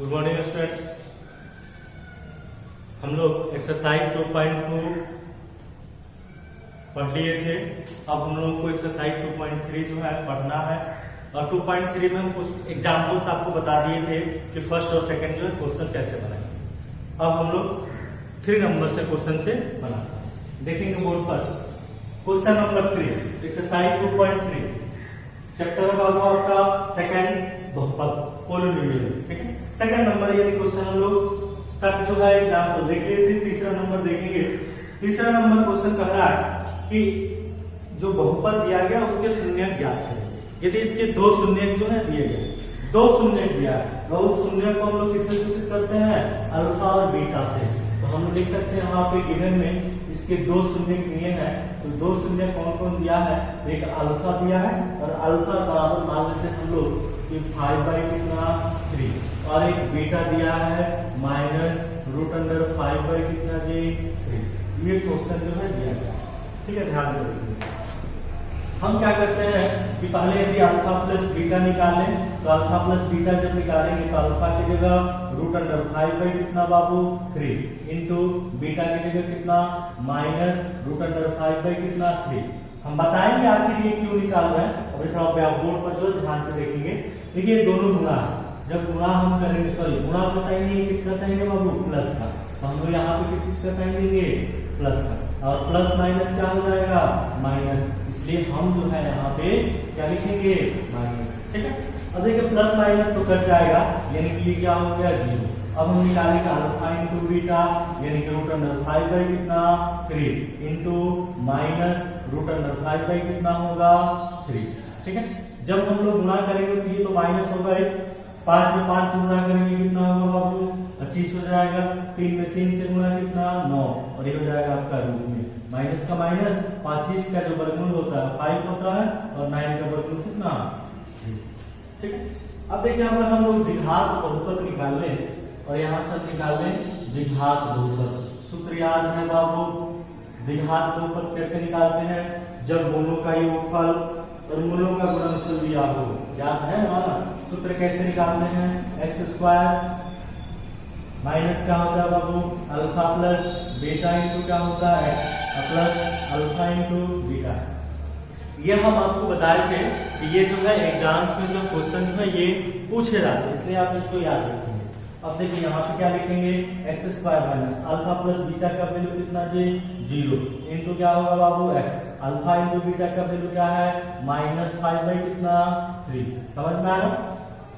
Good morning students. हम लोग exercise 2.2 पढ़ लिए थे। अब हम लोगों को एक्सरसाइज 2.3 जो है पढ़ना है और 2.3 में हम कुछ एग्जाम्पल्स आपको बता दिए थे कि फर्स्ट और सेकंड जो है क्वेश्चन कैसे बनाएंगे। अब हम लोग 3 नंबर से क्वेश्चन से बनाते हैं। देखेंगे बोर्ड पर क्वेश्चन नंबर 3 एक्सरसाइज 2.3 चैप्टर का होगा आपका सेकंड बहुपद पोलिनोमियल। ठीक है, सेकंड नंबर ये क्वेश्चन हम लोग तक जो है एग्जाम्पल देख लिए थे। तीसरा नंबर देखेंगे। तीसरा नंबर क्वेश्चन कह रहा है कि जो बहुपद दिया गया उसके शून्यक ज्ञात करें। यदि इसके 2 शून्यक जो है दिए गए, 2 शून्यक दिया है तो उस शून्यक को हम लोग किससे सूचित करते हैं? अल्फा और बीटा से। तो हम देख सकते हैं यहाँ पे गिवन में इसके 2 शून्यक दिए हैं। तो 2 शून्यक कौन कौन दिया है? एक अल्फा दिया है और अल्फा बराबर मान लेते हैं हम लोग कि 5/3 और एक बीटा दिया है -√5/3। ये क्वेश्चन जो है दिया गया। ठीक है, ध्यान से देखिए। हम क्या करते हैं कि पहले यदि अल्फा प्लस बीटा निकालें तो अल्फा प्लस बीटा जब निकालेंगे तो अल्फा की जगह √5 कितना बाबू 3 इंटू बीटा की जगह कितना -√5 कितना 3। हम बताएंगे आखिर ये क्यों निकाल रहे हैं। अभी थोड़ा बोर्ड पर जो ध्यान से देखेंगे। देखिए दोनों गुणा है। जब गुणा हम करेंगे, सॉरी गुणा का साइन है किसका साइन है बाबू? प्लस का। तो हम लोग यहाँ पे किस का साइन देंगे? प्लस का। और प्लस माइनस क्या हो जाएगा? माइनस। इसलिए हम जो है यहाँ पे क्या लिखेंगे? माइनस। ठीक है, अब देखिए प्लस माइनस तो कट जाएगा यानी कि ये क्या हो गया? 0। अब हम निकालेंगे अल्फा इंटू बीटा यानी कि √5 कितना 3 इंटू -√5 कितना होगा 3। ठीक है, जब हम लोग गुणा करेंगे तो ये तो माइनस होगा। 5 में 5 से गुणा करेंगे कितना होगा बाबू? 25 हो जाएगा। 3 में 3 से गुणा कितना? 9 और ये हो जाएगा आपका रूट में माइनस का माइनस। 25 का जो वर्गमूल होता है 5 होता है और 9 का वर्गमूल कितना? 3। ठीक है, अब देखिए अगर हम लोग द्विघात बहुपद निकाल लें और यहाँ से निकाल लें द्विघात बहुपद। सूत्र याद है बाबू? द्विघात बहुपद कैसे निकालते हैं? जब दोनों का योगफल और मूलों का गुणनफल दिया हो। याद है ना? सूत्र कैसे निकालते हैं? x² माइनस क्या होता है बाबू? अल्फा प्लस बीटा इंटू क्या होता है? Plus alpha into beta. ये हम आपको बताए थे कि ये जो है एग्जाम्स में जो क्वेश्चन है ये पूछे जाते हैं, इसलिए आप इसको याद रखेंगे। अब देखिए यहाँ पे क्या लिखेंगे? x² minus alpha plus beta का वैल्यू कितना जी? 0 इंटू क्या होगा बाबू? x। अल्फा इंटू बीटा का वैल्यू क्या है? -5 कितना 3। समझ में आ रहा?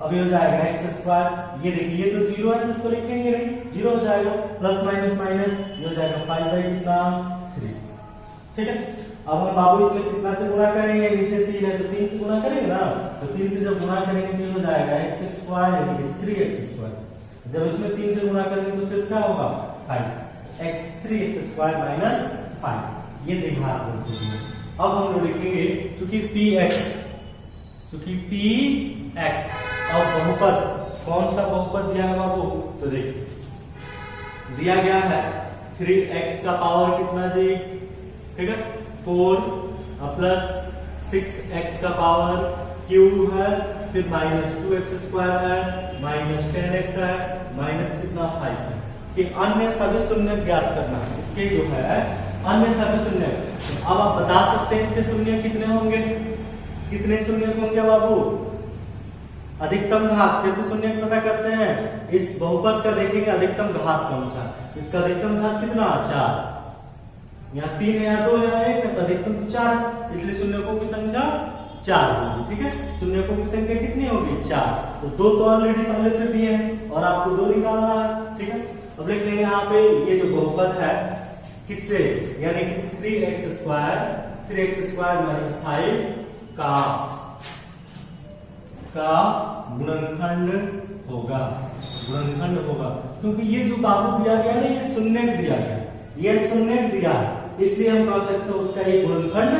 अभी हो जाएगा x²। ये देखिए ये तो 0 है तो इसको लिखेंगे नहीं, 0 हो जाएगा। प्लस माइनस माइनस ये हो जाएगा 5 कितना 3। ठीक है, अब हम बाबू इसमें कितना से गुणा करेंगे? नीचे 3 है तो 3 से गुणा करेंगे ना। तो 3 से जब गुणा करेंगे तो हो जाएगा x² यानी कि 3x²। जब इसमें 3 से गुणा करेंगे तो सिर्फ क्या होगा? 5 3x² माइनस 5। ये द्विघात बहुपद है। अब हम लोग लिखेंगे चूंकि px और बहुपद कौन सा बहुपद दिया है बाबू? तो देखिए दिया गया है 3x का पावर कितना जी? ठीक है, 4 प्लस 6x का पावर क्यूब है, फिर -2x² है, -10x है, माइनस कितना 5 है। कि अन्य सभी शून्य ज्ञात करना है। इसके जो है अन्य सभी शून्य। अब आप बता सकते हैं इसके शून्य कितने होंगे? कितने शून्य होंगे बाबू? अधिकतम घात। कैसे शून्य पता करते हैं? इस बहुपद का देखेंगे अधिकतम घात कौन सा। इसका अधिकतम घात कितना? 4। यहाँ 3 है, यहाँ 2 है, यहाँ 1 है, तो अधिकतम तो 4 है, इसलिए शून्यकों की संख्या 4 होगी। ठीक है, शून्यकों की संख्या कितनी होगी? 4। तो 2 तो ऑलरेडी पहले से दिए हैं और आपको 2 निकालना है। ठीक है, अब लिख लेंगे यहाँ पे ये जो बहुपद है किससे? यानी कि 3x² माइनस 5 का गुणनखंड होगा। गुणनखंड होगा क्योंकि ये जो बाबू दिया गया ना ये शून्य दिया गया, ये शून्य दिया है, इसलिए हम कह सकते हैं उसका ये गुणनखंड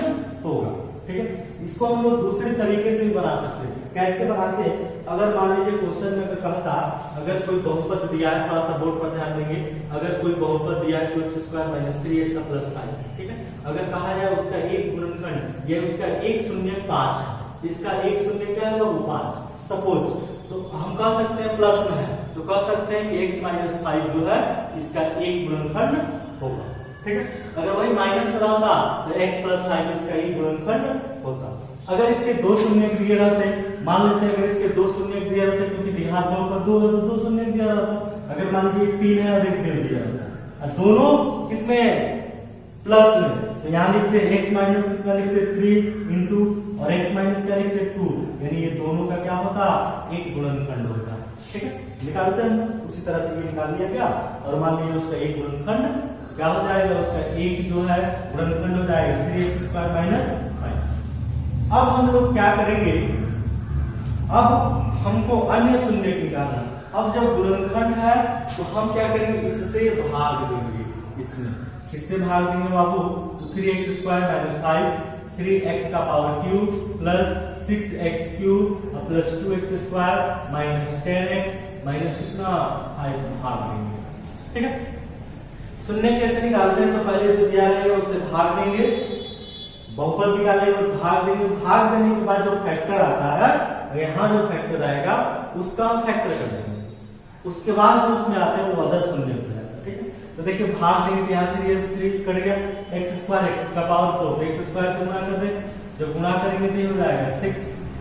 होगा। ठीक है, इसको हम लोग दूसरे तरीके से भी बना सकते हैं। कैसे बनाते हैं? अगर मान लीजिए क्वेश्चन में कहता अगर कोई बहुपद दिया है, थोड़ा सा बोर्ड पर ध्यान देंगे। अगर कोई बहुपद दिया है 2x² माइनस 3x प्लस 5। ठीक है, अगर कहा जाए उसका एक गुणनखंड ये उसका 1 शून्य 5 है, इसका 1 शून्य क्या है वो 5 सपोज, तो हम कह सकते हैं प्लस में है तो तो कह सकते हैं कि x माइनस 5 जो है इसका एक गुणनखंड होगा। ठीक है, अगर वही माइनस करा होता तो x प्लस 5 इसका एक गुणनखंड होता। अगर इसके दो शून्य दिए रहते, मान लेते हैं अगर इसके दो शून्य दिए रहते, क्योंकि दिहात दो पर दो है तो दो शून्य दिया रहता। अगर मान लीजिए 3 है और एक दिल दिया रहता, दोनों किसमें प्लस में, तो यहाँ लिखते x माइनस कितना लिखते 3 इंटू और x माइनस क्या लिखते 2, यानी ये दोनों का क्या होता एक गुणनखंड होता। ठीक है, निकालते हैं उसी तरह से ये निकाल लिया गया और मान लीजिए उसका एक गुणनखंड क्या हो जाएगा, उसका एक जो है गुणनखंड हो जाएगा 3x² माइनस 5। अब हम लोग क्या करेंगे, अब हमको अन्य शून्य निकालना है। अब जब गुणनखंड है तो हम क्या करेंगे, इससे भाग देंगे। इसमें किससे भाग देंगे बाबू, तो 3x² माइनस 5 3x का power cube plus 6x cube plus 2x² minus 10x minus कितना 5 भाग देंगे। ठीक है, शून्य कैसे निकालते हैं, तो पहले जो दिया रहेगा उससे भाग देंगे, बहुपद निकालेंगे और भाग देंगे। भाग देने के बाद जो फैक्टर आता है, यहाँ जो फैक्टर आएगा उसका हम फैक्टर कर देंगे, उसके बाद जो उसमें आते हैं वो अदर शून्य हो जाएगा। ठीक है, तो देखिए भाग देंगे तो यहाँ 3 कट गया, x² x का पावर तो x² से गुणा कर दें, जब गुणा करेंगे तो ये हो जाएगा 6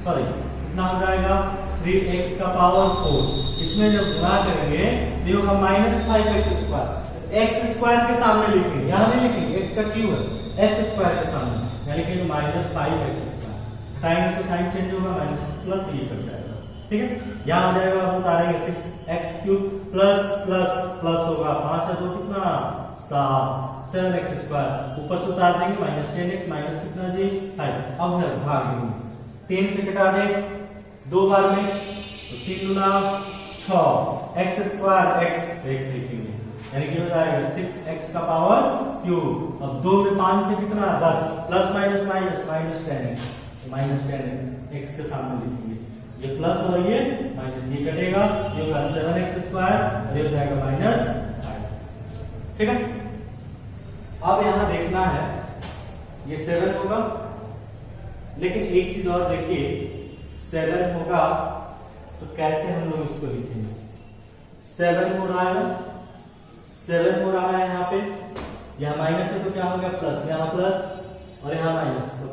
सॉरी कितना हो जाएगा 3x का पावर 4। इसमें जब गुणा करेंगे तो ये होगा माइनस 5x², x² के सामने लिखेंगे, यहाँ नहीं लिखेंगे, x का क्यूब है, x² के सामने यहाँ लिखेंगे माइनस 5x², साइन तो साइन चेंज होगा, माइनस प्लस ये कट जाएगा। ठीक है, यहाँ आ जाएगा, आप उतारेंगे 6x cube plus plus plus होगा 5 है तो कितना 7 7x², ऊपर से उतार देंगे माइनस 10x माइनस कितना जी 5। अब है भाग देंगे, 3 से कटा दे 2 बार में तो 3 गुना 6 x² x लिखेंगे, यानी कि हो जाएगा 6x का पावर क्यूब। अब 2 में 5 से कितना 10 plus minus minus minus 10x minus 10x x के सामने लिखेंगे, ये प्लस और ये माइनस, ये कटेगा, ये होगा 7x² और ये हो जाएगा माइनस 5। ठीक है, अब यहां देखना है ये 7 होगा, लेकिन एक चीज और देखिए, 7 होगा तो कैसे हम लोग इसको लिखेंगे। 7 हो रहा है, 7 हो रहा है यहाँ पे, यहाँ माइनस है तो क्या हो गया प्लस, यहाँ प्लस और यहाँ माइनस, तो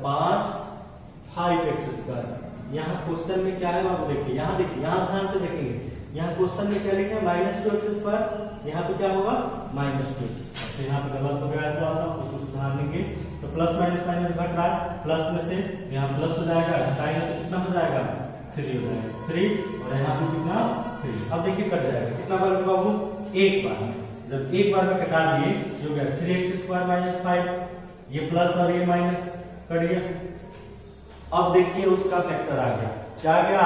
5x²। यहाँ क्वेश्चन में क्या है आप देखिए, यहाँ देखिए, यहाँ ध्यान से देखेंगे, यहाँ क्वेश्चन में क्या लिखा है -2x², यहाँ पे क्या होगा -2x², तो यहाँ पे गलत हो गया थोड़ा सा, उसको सुधार लेंगे। तो प्लस माइनस माइनस घट रहा है, प्लस में से यहाँ प्लस हो जाएगा, घटाएंगे तो कितना हो जाएगा 3 हो जाएगा 3 और यहाँ पे कितना 3। अब देखिए कट जाएगा, कितना बार में बाबू एक बार में, जब एक बार में कटा दिए जो गया 3x² माइनस 5, ये प्लस और ये माइनस कट गया। अब देखिए उसका फैक्टर आ गया, क्या गया,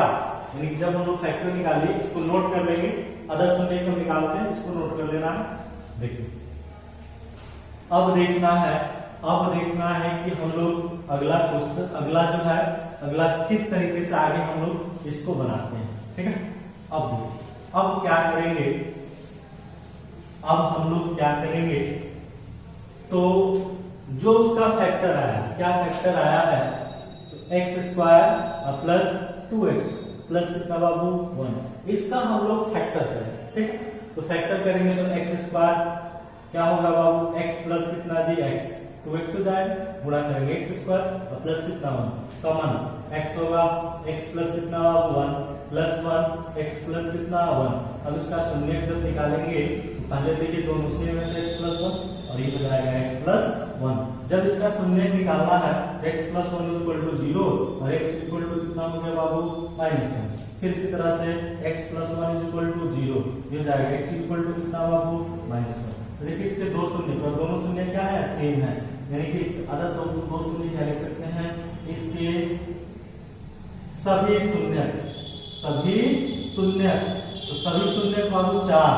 यानी जब हम लोग फैक्टर निकालिए, इसको नोट कर लेंगे, अदर शून्य को निकालते हैं, इसको नोट कर लेना है। देखिए अब देखना है कि हम लोग अगला क्वेश्चन, अगला जो है, अगला किस तरीके से आगे हम लोग इसको बनाते हैं। ठीक है, अब क्या करेंगे, अब हम लोग क्या करेंगे, तो जो उसका फैक्टर आया, क्या फैक्टर आया है, x² प्लस 2x प्लस कितना बाबू 1, इसका हम लोग फैक्टर करें। ठीक है, तो फैक्टर करेंगे तो x² क्या होगा बाबू, x प्लस कितना जी x 2x हो जाएगा, गुणा करेंगे x² और प्लस कितना 1 कॉमन x होगा, x प्लस कितना 1 प्लस 1 x प्लस कितना 1। अब इसका शून्य जब निकालेंगे तो पहले देखिए दोनों से में x प्लस 1 और ये हो जाएगा x प्लस 1। जब इसका शून्य निकालना है x प्लस 1 इक्वल टू 0 और x इक्वल टू कितना हो गया बाबू -1। फिर इसी तरह से x प्लस 1 इक्वल टू 0, ये हो जाएगा x इक्वल टू कितना बाबू -1। तो देखिए इसके दो शून्य, और दोनों शून्य क्या है सेम है, यानी कि अदर दो शून्य क्या लिख सकते हैं, इसके सभी शून्य, तो सभी शून्य बाबू 4।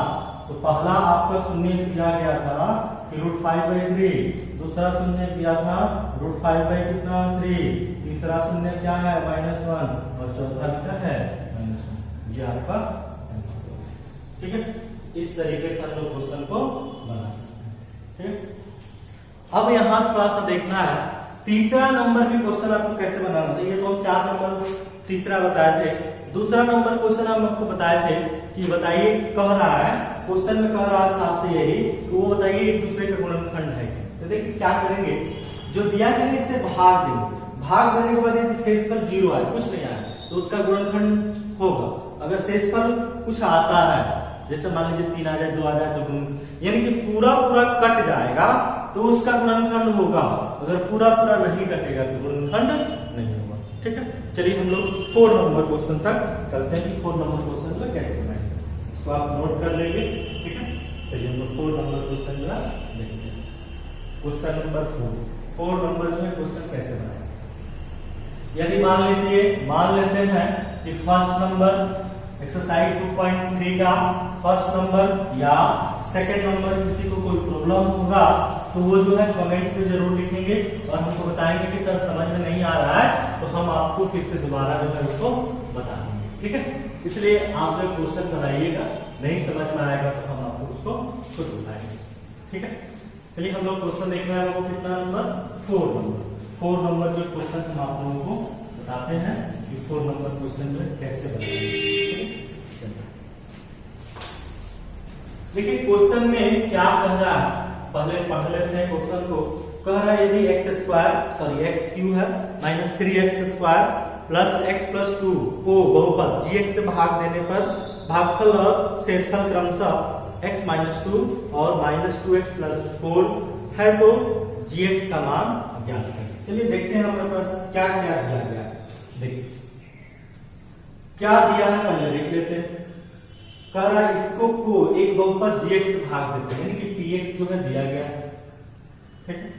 तो पहला आपका शून्य दिया गया था कि √5/3, दूसरा शून्य दिया था √5/3, तीसरा शून्य क्या है -1 और चौथा क्या है -1। ये आपका ठीक है, इस तरीके से हम लोग क्वेश्चन को बना सकते हैं। ठीक, अब यहाँ थोड़ा सा देखना है तीसरा नंबर भी क्वेश्चन आपको कैसे बनाना है। ये तो हम 4 नंबर तीसरा बताए थे। दूसरा नंबर क्वेश्चन हम आपको बताए थे कि बताइए, कह रहा है क्वेश्चन में, कह रहा था आपसे यही कि वो बताइए एक दूसरे का गुणनखंड है। तो देखिए क्या करेंगे, जो दिया गया इससे भाग देंगे, भाग देने के बाद यदि शेषफल 0 आए, कुछ नहीं आया, तो उसका गुणनखंड होगा। अगर शेषफल कुछ आता है, जैसे मान लीजिए 3 आ जाए, 2 आ जाए, तो यानी कि पूरा पूरा कट जाएगा तो उसका गुणनखंड होगा। अगर पूरा पूरा नहीं कटेगा तो गुणनखंड नहीं होगा। ठीक है, चलिए हम लोग 4 नंबर क्वेश्चन तक चलते हैं कि 4 नंबर क्वेश्चन को कैसे बनाएंगे, इसको आप नोट कर लेंगे। ठीक है, चलिए हम लोग 4 नंबर क्वेश्चन जो है देखते हैं। क्वेश्चन नंबर 4 नंबर में क्वेश्चन कैसे बनाएंगे। यदि मान लेते हैं कि फर्स्ट नंबर एक्सरसाइज 2.3 का फर्स्ट नंबर या सेकंड नंबर किसी को कोई प्रॉब्लम होगा तो वो जो है कमेंट में जरूर लिखेंगे और हमको बताएंगे कि सर समझ में नहीं आ रहा है, तो हम आपको फिर से दोबारा जो है उसको बता देंगे। ठीक है, इसलिए आप जो क्वेश्चन बनाइएगा, नहीं समझ में आएगा तो हम आपको उसको खुद बताएंगे। ठीक है, चलिए हम लोग क्वेश्चन देखना है, वो कितना नंबर 4 नंबर जो क्वेश्चन हम आप लोगों को बताते हैं कि 4 नंबर क्वेश्चन जो कैसे बनाएंगे। देखिए क्वेश्चन में क्या कह रहा है, पहले पढ़ लेते हैं क्वेश्चन को। कह रहा है यदि x क्यू है minus 3x square plus x plus 2 को बहुपद gx से भाग देने पर भागफल और शेषफल क्रमशः x माइनस 2 और माइनस 2x प्लस 4 है तो gx का मान ज्ञात करें। चलिए देखते हैं हमारे पास क्या क्या दिया गया। देखिए क्या दिया है पहले देख लेते हैं। कह रहा है इसको को एक बहुपद gx से भाग देते हैं, यानी कि px जो है दिया गया है। ठीक है,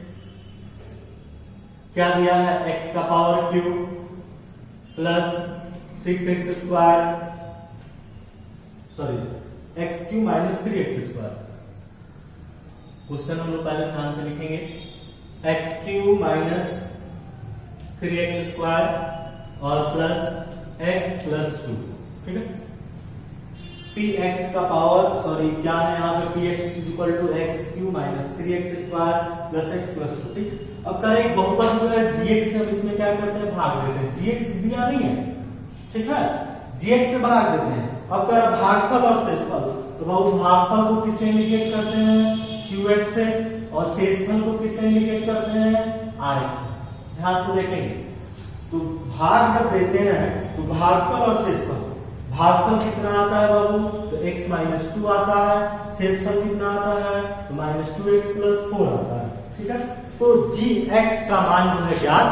क्या दिया है, x का power cube plus 6x square, sorry x cube minus 3x square. Question हम लोग पहले ध्यान से लिखेंगे, x cube minus 3x square और प्लस x प्लस 2। ठीक है, px का पावर, सॉरी क्या है यहाँ पे, px equal to x cube minus 3x square plus x plus 2। ठीक, अब करें एक बहुपद जो है gx से हम इसमें क्या करते हैं, भाग देते हैं। gx दिया नहीं है, ठीक है, gx से भाग देते हैं। अब कर भागफल और शेषफल, तो बहुत भागफल को किससे इंडिकेट करते हैं, qx से, और शेषफल को किससे इंडिकेट करते हैं, rx से। ध्यान से देखेंगे, तो भाग जब देते हैं तो भागफल और शेषफल, भागफल कितना आता है बाबू, तो x माइनस 2 आता है, शेषफल कितना आता है, तो माइनस 2x प्लस 4 आता है। ठीक है, तो gx का मान जो है ज्ञात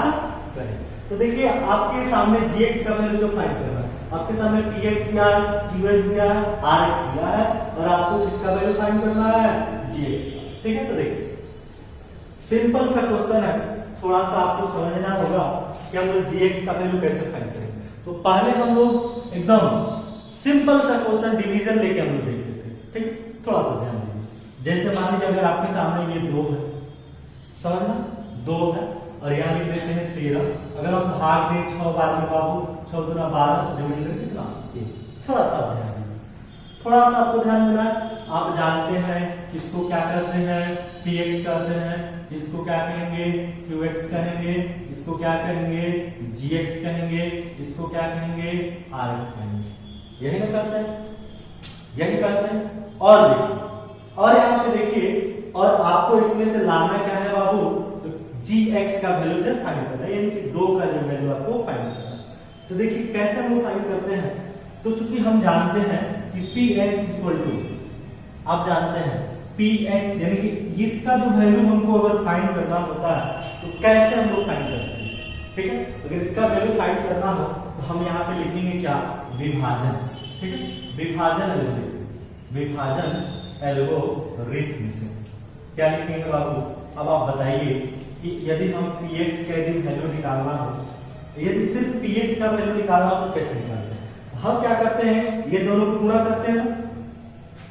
करें। तो देखिए आपके सामने gx का वैल्यू जो फाइंड करना है, आपके सामने px दिया है, qx दिया है, rx दिया है, और आपको किसका वैल्यू फाइंड करना है, gx का। ठीक है, तो देखिए सिंपल सा क्वेश्चन है, थोड़ा सा आपको समझना होगा कि हम लोग gx का वैल्यू कैसे फाइंड करेंगे। तो पहले हम लोग एकदम सिंपल सा क्वेश्चन डिवीजन लेके हम लोग देख लेते हैं। ठीक, थोड़ा सा ध्यान दीजिए। जैसे मान लीजिए अगर आपके सामने ये 2 है, समझना 2 है, और यहाँ लिख देते हैं 13। अगर हम भाग दें 6 बार में बाबू, 6 दूना 12, रिमाइंडर कितना 1। थोड़ा सा ध्यान दीजिए, थोड़ा सा आपको ध्यान देना है। आप जानते हैं इसको क्या करते हैं, px करते हैं, इसको क्या कहेंगे, qx कहेंगे, इसको क्या कहेंगे, gx कहेंगे, इसको क्या कहेंगे, rx कहेंगे। यही ना करते हैं, यही करते हैं। और देखिए, और यहाँ पे देखिए, और आपको इसमें से लाना क्या है बाबू, तो gx का वैल्यू जो फाइंड करना है, यानी कि 2 का जो वैल्यू आपको फाइंड करना है। तो देखिए कैसे हम फाइंड करते हैं, तो चूंकि हम जानते हैं कि px इक्वल टू, आप जानते हैं px, यानी कि इसका जो वैल्यू हमको अगर फाइंड करना होता है तो कैसे हम लोग फाइंड करते हैं। ठीक है, अगर इसका वैल्यू फाइंड करना हो तो हम यहाँ पे लिखेंगे क्या, विभाजन। ठीक है, विभाजन एल्गोरिथम से क्या लिखेंगे बाबू। अब आप बताइए कि यदि हम px का यदि वैल्यू निकालना हो, यदि सिर्फ px का वैल्यू निकालना हो तो कैसे निकालते हैं, हम क्या करते हैं, ये दोनों को गुणा करते हैं,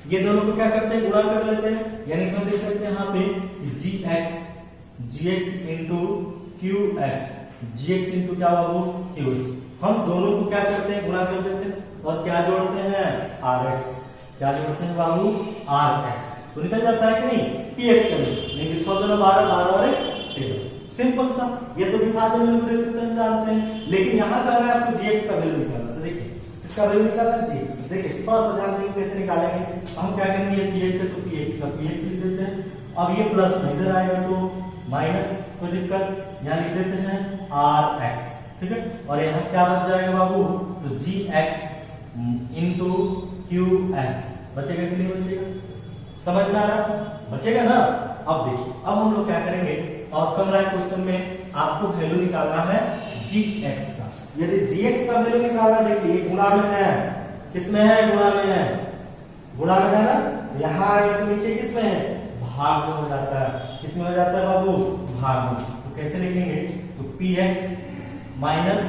ये दोनों को क्या करते हैं, गुणा कर लेते हैं। यानी हम देख सकते हैं यहाँ पे gx into qx, gx into क्या बाबू, qx। हम दोनों को क्या करते हैं, गुणा कर देते हैं, और क्या जोड़ते हैं, rx। क्या जोड़ते हैं बाबू, rx। तो निकल जाता है कि नहीं, px का, लेकिन 6 दूना 12, 12 और 13, सिंपल सा, ये तो विभाजन में परिवर्तन जानते हैं, लेकिन यहाँ कह रहा है आपको gx का वैल्यू निकालना। तो देखिए इसका वैल्यू निकालना gx, देखिए थोड़ा सा ध्यान देंगे कैसे निकालेंगे। हम क्या करेंगे, ये px है तो px का px लिख देते हैं। अब ये प्लस में इधर आएगा तो माइनस, कोई दिक्कत, यहाँ लिख देते हैं rx, ठीक है। और यहाँ क्या बच जाएगा बाबू, तो gx इंटू qx बचेगा कि नहीं बचेगा, समझ में आ रहा, बचेगा ना। अब देखिए अब हम लोग क्या करेंगे, और कम राइट क्वेश्चन में आपको वैल्यू निकालना है gx का। यदि gx का वैल्यू निकालना, देखिए गुणा में है, किसमें है, गुणा में है, गुणा में है ना, यहाँ आएगा तो नीचे किसमें है, भाग में हो जाता है, किसमें हो जाता है बाबू, भाग में। तो कैसे लिखेंगे, तो px माइनस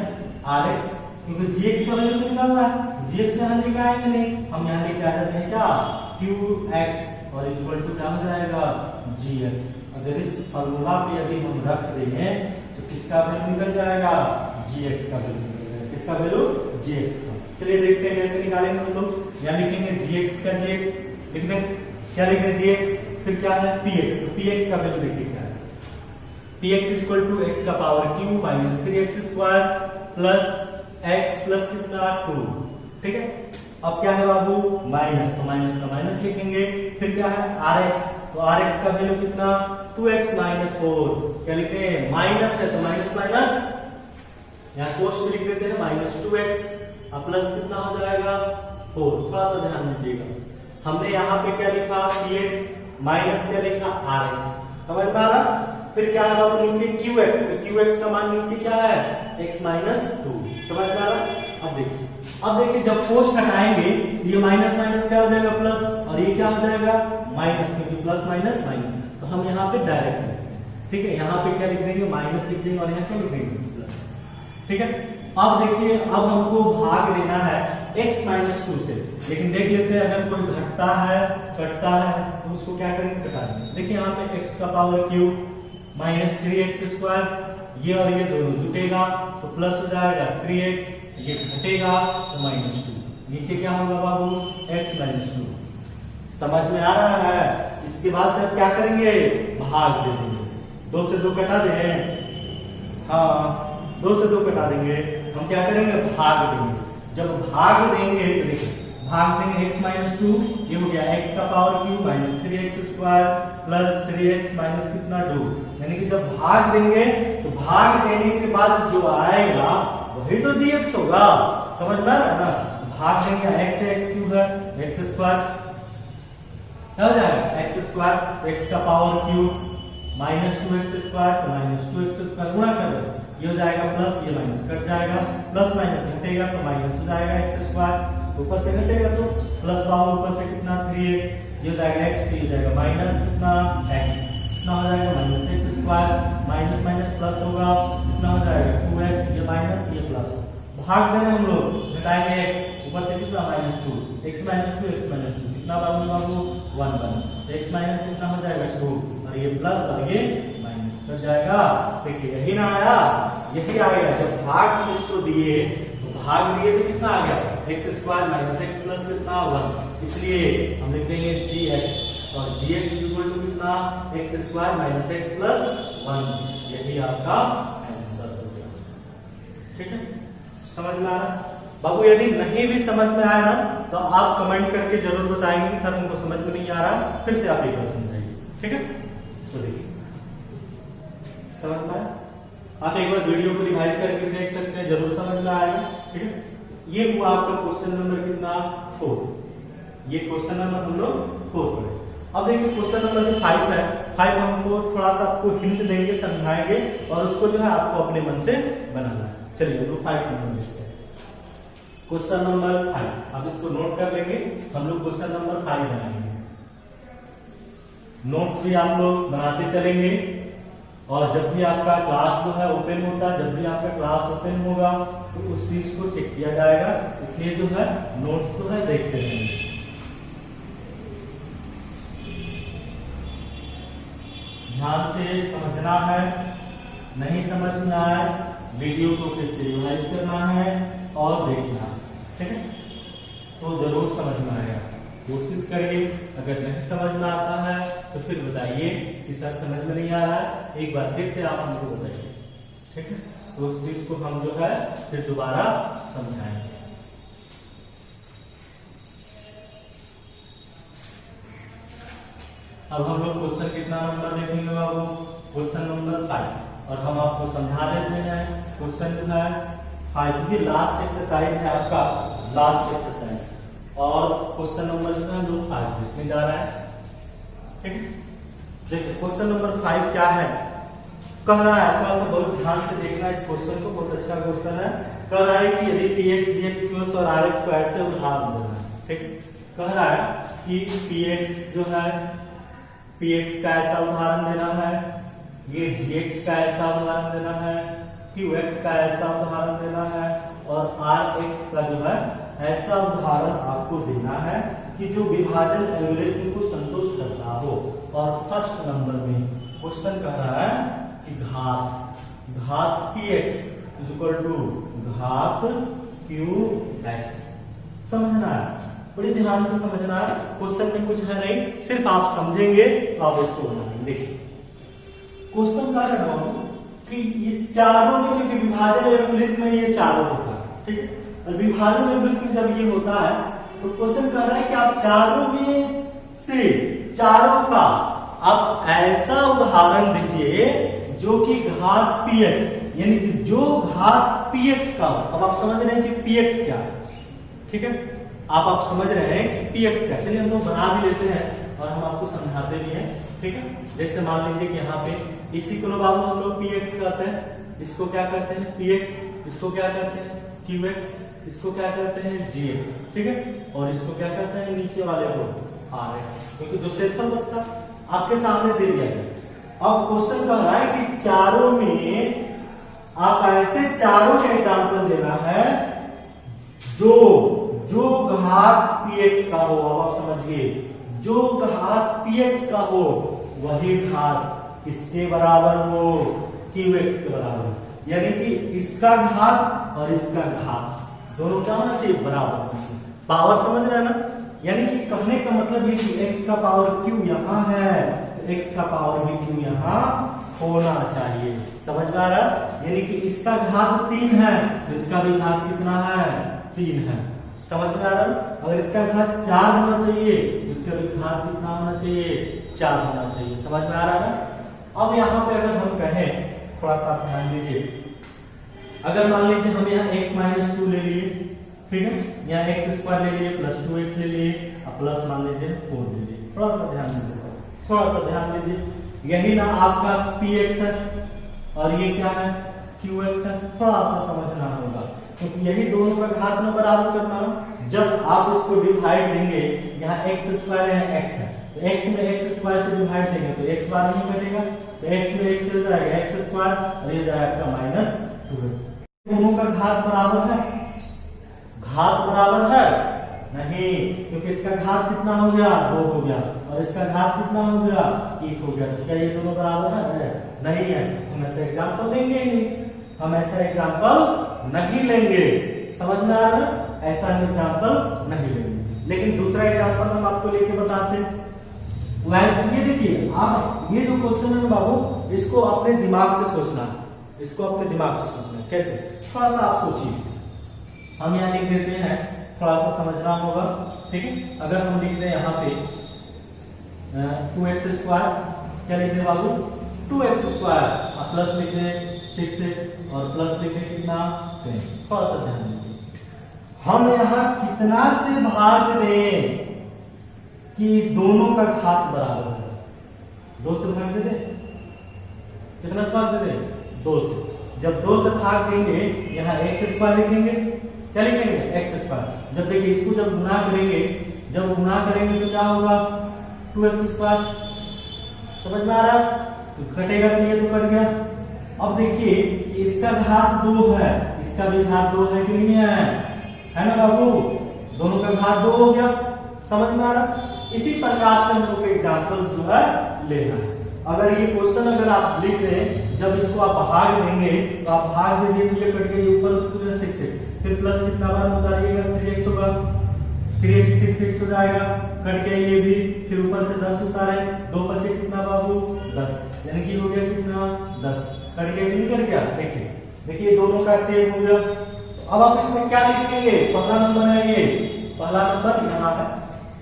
rx, क्योंकि gx का वैल्यू निकालना है, gx यहाँ लेके आएंगे नहीं, हम यहाँ लेके आ जाते हैं क्या, qx और इक्वल टू क्या हो जाएगा, gx। अगर इस फॉर्मूला पे यदि हम रख देंगे तो किसका वैल्यू निकल जाएगा, gx का वैल्यू निकल जाएगा, किसका वैल्यू, gx का। चलिए देखते हैं कैसे निकालेंगे हम लोग। यहाँ लिखेंगे gx का gx, लिख दें, क्या लिखेंगे gx, फिर क्या है px, तो px का वैल्यू देखिए क्या है, px इक्वल टू x का power q minus 3x square plus x plus कितना 2, ठीक है। अब क्या है बाबू, माइनस, तो माइनस का माइनस लिखेंगे, फिर क्या है rx, तो rx का वैल्यू कितना 2x माइनस 4, क्या लिखते हैं, माइनस है तो माइनस माइनस यहाँ कोष्ठ में लिख देते हैं माइनस 2x, अब प्लस कितना हो जाएगा 4। थोड़ा सा ध्यान दीजिएगा, हमने यहाँ पे क्या लिखा px माइनस क्या लिखा rx, समझ में आ रहा। फिर क्या है बाबू नीचे qx, तो qx का मान नीचे क्या है, x माइनस 2, समझ में आ रहा। अब देखिए जब कोष्ठ हटाएंगे ये माइनस माइनस क्या हो जाएगा प्लस, और ये क्या हो जाएगा माइनस, क्योंकि प्लस माइनस माइनस, तो हम यहाँ पे डायरेक्ट लिखते हैं, ठीक है। यहाँ पे क्या लिख देंगे, माइनस लिख देंगे, और यहाँ क्या लिख देंगे प्लस, ठीक है। अब देखिए अब हमको भाग देना है x माइनस 2 से, लेकिन देख लेते हैं अगर कोई घटता है कटता है तो उसको क्या करेंगे, कटा देंगे। देखिए यहाँ पे x का power cube minus 3x square, ये और ये दोनों जुटेगा तो प्लस हो जाएगा 3x, ये घटेगा तो माइनस 2, नीचे क्या होगा बाबू, x माइनस 2, समझ में आ रहा है। इसके बाद से क्या करेंगे, भाग दे देंगे, 2 से 2 कटा दें, हाँ 2 से 2 कटा देंगे, हम क्या करेंगे, भाग देंगे। जब भाग देंगे तो देखिए भाग देंगे x माइनस 2, ये हो गया x का power cube minus 3x square plus 3x minus कितना 2, यानी कि जब भाग देंगे तो भाग देने के बाद जो आएगा वही तो gx होगा, समझ में आ रहा है ना। भाग देंगे x से x क्यूब है, x स्क्वायर क्या हो जाएगा, x स्क्वायर, x का power cube minus 2x square तो माइनस 2x स्क्वायर गुणा कर दो, ये हो जाएगा प्लस, ये माइनस कट जाएगा, प्लस माइनस घटेगा तो माइनस हो जाएगा x स्क्वायर, ऊपर से घटेगा तो प्लस पावर ऊपर से कितना 3x, ये हो जाएगा x, ये हो जाएगा माइनस कितना x, कितना हो जाएगा minus x square, minus minus plus होगा, कितना हो जाएगा 2x, ये माइनस ये प्लस, भाग देंगे हम लोग, घटाएंगे x, ऊपर से कितना minus 2, x minus 2 x minus 2 कितना बाबू 1 1, तो x माइनस कितना हो जाएगा 2, और ये प्लस और ये माइनस कर जाएगा। देखिए यही ना आया, यही आ गया। जब भाग इसको दिए तो भाग दिए तो कितना आ गया, x square minus x plus कितना 1, इसलिए हम लिख देंगे gx, और gx इक्वल टू कितना x square minus x plus 1, यही आपका आंसर हो गया, ठीक है। समझ में आ रहा बाबू, यदि नहीं भी समझ में आया ना तो आप कमेंट करके जरूर बताएंगे कि सर हमको समझ में नहीं आ रहा, फिर से आप एक बार समझाइए, ठीक है। तो देखिए समझ में आया, आप एक बार वीडियो को रिवाइज करके देख सकते हैं, जरूर समझ में आएगा, ठीक है। ये हुआ आपका क्वेश्चन नंबर कितना 4, ये क्वेश्चन नंबर हम लोग 4 पढ़े। अब देखिए क्वेश्चन नंबर जो 5 है, 5 हमको थोड़ा सा आपको हिंट देंगे, समझाएंगे, और उसको जो है आपको अपने मन से बनाना है। चलिए हम लोग 5 नंबर लिखते हैं, क्वेश्चन नंबर 5, आप इसको नोट कर लेंगे, हम लोग क्वेश्चन नंबर 5 बनाएंगे, नोट्स भी आप लोग बनाते चलेंगे, और जब भी आपका क्लास जो है ओपन होता है, जब भी आपका क्लास ओपन होगा तो उस चीज को चेक किया जाएगा, इसलिए जो है नोट्स जो है देखते रहेंगे। ध्यान से समझना है, नहीं समझ में आए वीडियो को फिर से रिवाइज करना है और देखना है, ठीक है। तो जरूर समझ में आएगा, कोशिश करिए। अगर नहीं समझ में आता है तो फिर बताइए कि सर समझ में नहीं आ रहा है, एक बार फिर से आप हमको बताइए, ठीक है। तो उस चीज को हम जो है फिर दोबारा समझाएंगे। अब हम लोग क्वेश्चन कितना नंबर देखेंगे बाबू, क्वेश्चन नंबर 5, और हम आपको समझा देते हैं। क्वेश्चन जो है 5 की लास्ट एक्सरसाइज है आपका, लास्ट एक्सरसाइज, और क्वेश्चन नंबर जो है हम लोग 5 देखने जा रहे हैं, ठीक है। देखिए क्वेश्चन नंबर 5 क्या है, कह रहा है, थोड़ा सा बहुत ध्यान से देखना इस क्वेश्चन को, बहुत अच्छा क्वेश्चन है। कह रहा है कि यदि px, gx, qx और rx को ऐसे उदाहरण देना है, ठीक। कह रहा है कि px जो है, px का ऐसा उदाहरण देना है, ये gx का ऐसा उदाहरण देना है, qx का ऐसा उदाहरण देना है, और rx का जो है ऐसा उदाहरण आपको देना है कि जो विभाजन एल्गोरिथम को संतुष्ट करता हो। और फर्स्ट नंबर में क्वेश्चन कह रहा है कि घात px इज इक्वल टू घात qx। समझना है, बड़े ध्यान से समझना है, क्वेश्चन में कुछ है नहीं, सिर्फ आप समझेंगे तो आप इसको बनाएंगे। देखिए क्वेश्चन कह रहा हूं कि इस चारों में, क्योंकि विभाजन एल्गोरिथम में ये चारों होता है, ठीक है। और विभाजन एल्गोरिथम जब ये होता है तो क्वेश्चन कह रहा है कि आप चारों में से चारों का आप ऐसा उदाहरण दीजिए जो कि घात px, यानी कि जो घात px का हो। अब आप समझ रहे हैं कि px क्या है, ठीक है। आप समझ रहे हैं कि px क्या, चलिए हम लोग बना भी लेते हैं और हम आपको समझाते भी हैं, ठीक है। जैसे मान लीजिए कि यहाँ पे इसी को बाबू हम लोग px कहते हैं, इसको क्या कहते हैं px, इसको क्या कहते हैं qx, इसको क्या कहते हैं gx, ठीक है। और इसको क्या कहते हैं नीचे वाले को rx, क्योंकि जो शेषफल बचता आपके सामने दे दिया है। अब क्वेश्चन कह रहा है कि चारों में आप ऐसे चारों का एग्जाम्पल देना है जो घात px का हो। अब आप समझिए, जो घात px का हो वही घात किसके बराबर हो, qx के बराबर, यानी कि इसका घात और इसका घात दोनों क्या होना चाहिए, बराबर। पावर समझ रहे हैं ना, यानी कि कहने का मतलब ये कि x का पावर q यहाँ है, x का पावर भी q यहाँ होना चाहिए। समझ में आ रहा है, यानी कि इसका घात 3 है तो इसका भी घात कितना है, 3 है। समझ में आ रहा है, अगर इसका घात 4 होना चाहिए तो इसका भी घात कितना होना चाहिए, 4 होना चाहिए। समझ में आ रहा है। अब यहाँ पे अगर हम कहें, थोड़ा सा ध्यान दीजिए, अगर मान लीजिए हम यहाँ x - 2 ले लिए, ठीक है, यहाँ x² ले लिए, प्लस 2x ले लिए, और प्लस मान लीजिए 4 ले लिए। थोड़ा सा ध्यान दीजिए, थोड़ा सा ध्यान दीजिए, यही ना आपका px है और ये क्या है qx है। थोड़ा सा समझना होगा, क्योंकि यही दोनों का घात में बराबर करना हो। जब आप इसको डिवाइड देंगे, यहाँ x² है, x है, तो x में x² से डिवाइड देंगे तो x बार नहीं कटेगा, तो x में x हो जाएगा x² और ये जाएगा -2। दोनों का घात बराबर है, घात बराबर है नहीं, क्योंकि इसका घात कितना हो गया, 2 हो गया, और इसका घात कितना हो गया, 1 हो गया। तो क्या ये दोनों बराबर है, नहीं है। हम ऐसा एग्जाम्पल लेंगे ही नहीं, हम ऐसा एग्जाम्पल नहीं लेंगे। समझ में आ रहा है, ऐसा एग्जाम्पल नहीं लेंगे। लेकिन दूसरा एग्जाम्पल हम आपको लेके बताते हैं। ये देखिए, आप ये जो क्वेश्चन है बाबू, इसको अपने दिमाग से सोचना, इसको अपने दिमाग से सोचना। कैसे, थोड़ा सा आप सोचिए। हम यहाँ लिख देते हैं, थोड़ा सा समझना होगा, ठीक है। अगर हम लिख दें यहाँ पे 2x², क्या लिख दें बाबू, 2x², और प्लस लिख दें 6x, और प्लस लिख दें कितना 10। थोड़ा सा ध्यान दीजिए, हम यहाँ कितना से भाग दें कि इस दोनों का घात बराबर है, 2 से भाग दे दें, कितना से भाग दे दें, 2 से। जब 2 से भाग देंगे, यहाँ x² लिखेंगे, क्या लिखेंगे x²। जब देखिए इसको जब गुना करेंगे, तो क्या होगा 2x²। समझ में आ रहा है, तो घटेगा तो ये तो कट गया। अब देखिए कि इसका घात 2 है, इसका भी घात 2 है कि नहीं है ना बाबू, दोनों का घात 2 हो गया। समझ में आ रहा। इसी प्रकार से हम लोग को एग्जाम्पल जो है लेना है। अगर ये क्वेश्चन अगर आप लिख रहे हैं, जब इसको आप भाग देंगे तो आप भाग दीजिए, तो ये कट के ऊपर 6 है, फिर प्लस कितना बार उतारिएगा 3x होगा, 3x 6x हो जाएगा, कट के ये भी, फिर ऊपर से 10 उतारे, 2 बचे कितना बाबू 10, यानी कि हो गया कितना 10, कट गया कि नहीं कट गया, देखिए देखिए दोनों का सेम हो गया। अब आप इसमें क्या लिखेंगे, पहला नंबर है ये, पहला नंबर यहाँ है,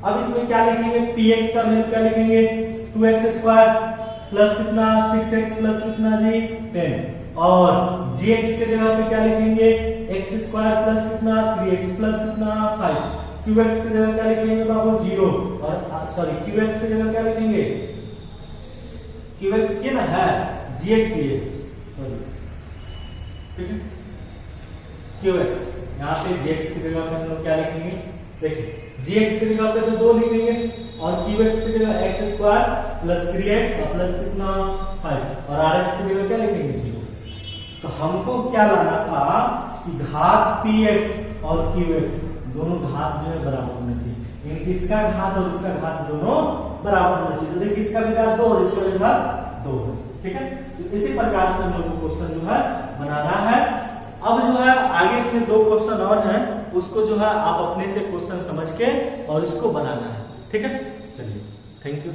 अब इसमें क्या लिखेंगे, px का वैल्यू क्या लिखेंगे 2x स्क्वायर प्लस कितना 6x प्लस कितना जी 10, और gx के जगह पे क्या लिखेंगे x स्क्वायर प्लस कितना 3x प्लस कितना 5, qx की जगह क्या लिखेंगे बाबू 0, और सॉरी qx की जगह क्या लिखेंगे, qx ये ना है gx ये, ठीक है, qx यहाँ पे gx की जगह पे हम लोग क्या लिखेंगे, देखिए gx की जगह पे तो 2 लिखेंगे, और qx की जगह x स्क्वायर प्लस 3x और प्लस कितना 5, और rx की जगह क्या लिखेंगे 0। तो हमको क्या लाना था कि घात px और qx दोनों घात जो है बराबर होना चाहिए, यानी कि इसका घात और इसका घात दोनों बराबर होना चाहिए। तो देखिए इसका भी घात 2 और इसका भी घात 2 है, ठीक है। तो इसी प्रकार से हम लोग को क्वेश्चन जो है बनाना है। अब जो है आगे से 2 क्वेश्चन और हैं, उसको जो है आप अपने से क्वेश्चन समझ के और इसको बनाना है, ठीक है। चलिए, थैंक यू।